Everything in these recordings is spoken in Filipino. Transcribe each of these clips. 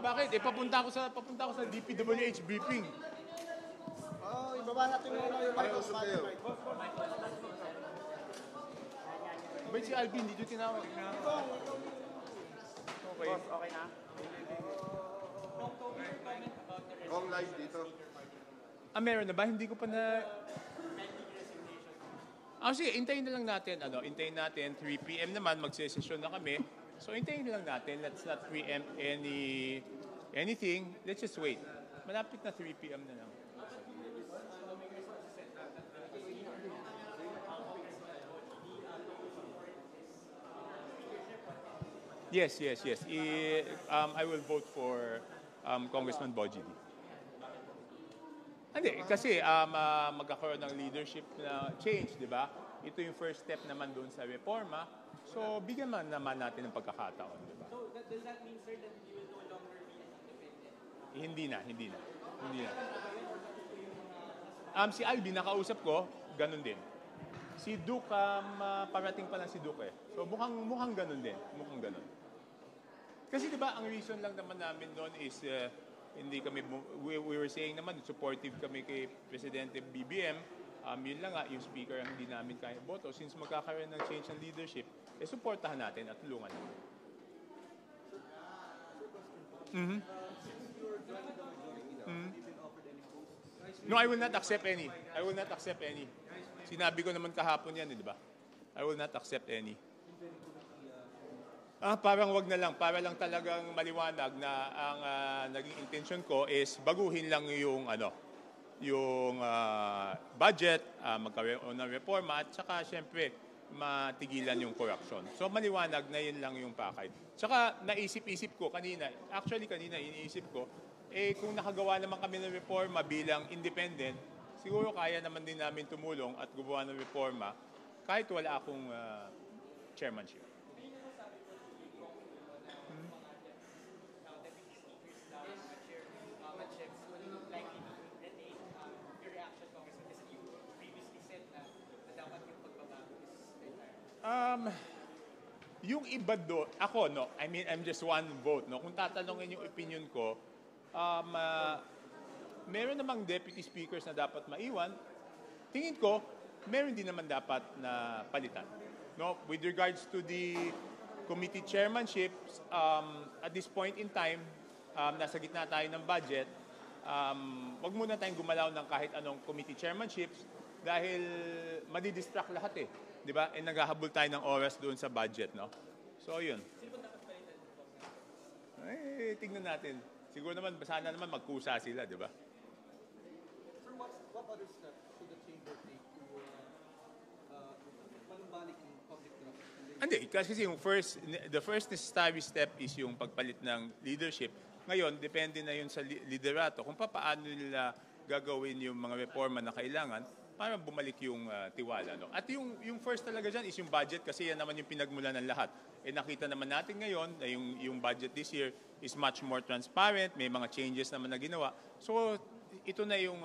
bakit? Papunta ako sa DPWH briefing. Ibaba natin muna yung microphone. Ba't si Alvin, dito tinawag na? Okay. Boss, okay na? Kung live dito. Meron na ba? Hindi ko pa na... Sige, hintayin na lang natin. Hintayin natin, 3 p.m. naman, magsesesyon na kami. So, hintayin na lang natin. Let's not preempt anything. Let's just wait. Malapit na 3 p.m. na lang. Yes. I will vote for Congressman Boji. Hindi, kasi magkakaroon ng leadership na change, di ba? Ito yung first step naman doon sa reforma. So, bigyan naman natin ng pagkakataon, di ba? So, does that mean, sir, that you will no longer be independent? Hindi na. Si Alvin, nakausap ko, ganun din. Si Duke, parating pa lang si Duke eh. So, mukhang ganun din. Mukhang ganun. Kasi di ba, ang reason lang naman namin doon is... hindi kami, we were saying naman, supportive kami kay Presidente BBM. Yun lang nga, yung speaker ang hindi namin kaya boto. Since magkakaroon ng change ng leadership, supportahan natin at tulungan natin. No, I will not accept any. Sinabi ko naman kahapon yan, di ba? I will not accept any. Parang wag na lang. Para lang talagang maliwanag na ang naging intention ko is baguhin lang yung budget, magkaroon ng reforma at saka syempre matigilan yung corruption. So maliwanag na yun lang yung pakay. Tsaka naisip-isip ko kanina iniisip ko, kung nakagawa naman kami ng reforma bilang independent, siguro kaya naman din namin tumulong at gumawa ng reforma kahit wala akong chairmanship. Yung iba do, ako I'm just one vote, Kung tatanungin yung opinion ko, meron namang deputy speakers na dapat maiwan. Tingin ko, meron din naman dapat na palitan. With regards to the committee chairmanships, at this point in time, nasa gitna tayo ng budget, wag muna tayong gumalaw ng kahit anong committee chairmanships dahil madidistract lahat eh. Di ba? Naghahabol tayo ng oras doon sa budget, So, yun. Sino dapat palitan? Tignan natin. Siguro naman, sana naman magkusa sila, di ba? Sir, what other steps should the chamber take to manumbalik yung public trust? Hindi, kasi the first necessary step is yung pagpalit ng leadership. Ngayon, depende na yun sa liderato kung paano nila gagawin yung mga reforma na kailangan para bumalik yung tiwala. At yung first talaga dyan is yung budget kasi yan naman yung pinagmulan ng lahat. Nakita naman natin ngayon na yung budget this year is much more transparent, may mga changes naman na ginawa. So, ito na yung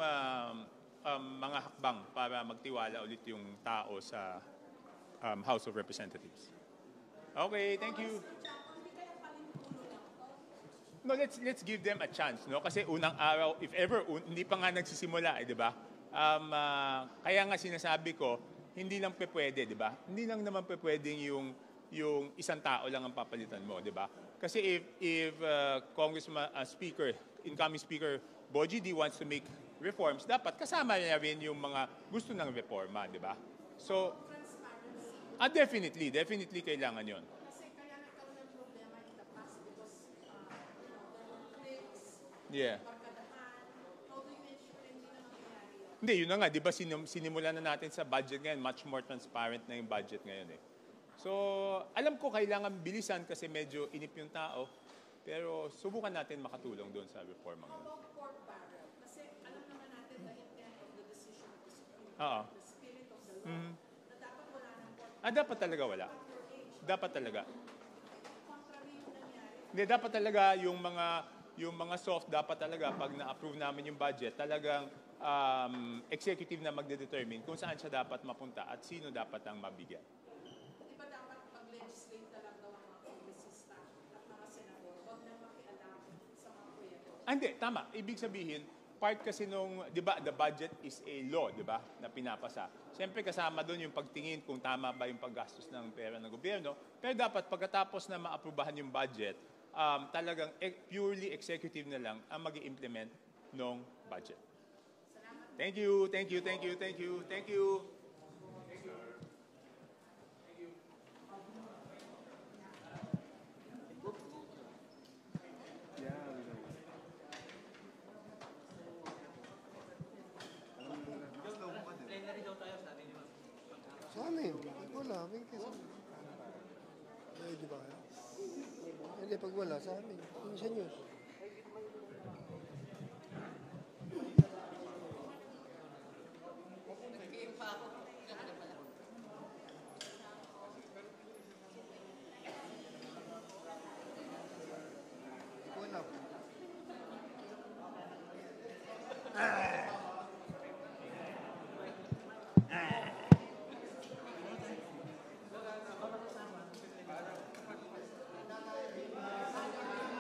mga hakbang para magtiwala ulit yung tao sa House of Representatives. Okay, thank you. No, let's give them a chance, Kasi unang araw, if ever, hindi pa nga nagsisimula, di ba? Kaya nga sinasabi ko, hindi lang pwede, di ba? Hindi lang naman pwedeng yung isang tao lang ang papalitan mo, di ba? Kasi if Congressman incoming Speaker Boji D wants to make reforms, dapat kasama niya rin yung mga gusto ng reforma, di ba? So, definitely kailangan yon. Kasi kaya nagkaroon ng problema in the past because clicks, Yeah. how do you ensure hindi na mangyayari yun? Hindi, yun na nga, di ba sinimulan na natin sa budget ngayon, much more transparent na yung budget ngayon eh. So, alam ko kailangan bilisan kasi medyo inip yung tao, pero subukan natin makatulong doon sa reforma How ngayon. about pork barrel? Kasi alam naman natin the intent of the decision of the Supreme Court, the spirit of the law, na dapat wala ng pork barrel. Dapat talaga wala. Dapat talaga. Contrary yung nangyari. Hindi, dapat talaga yung mga soft, dapat talaga pag na-approve namin yung budget, talagang executive na magde-determine kung saan siya dapat mapunta at sino dapat ang mabigyan. Di ba dapat pag-legislate na lang daw ang mga kongresista at mga senador, huwag na makialam sa Hindi, tama. Ibig sabihin, part kasi nung, di ba, the budget is a law, di ba, na pinapasa. Siyempre kasama doon yung pagtingin kung tama ba yung paggastos ng pera ng gobyerno. Pero dapat pagkatapos na maaprubahan yung budget, talagang purely executive na lang ang mag-implement ng budget. Thank you, thank you, thank you, thank you, thank you. Sa amin, wala. May kasi. Di ba kaya? Hindi, pag wala, sa amin. Hindi sa news.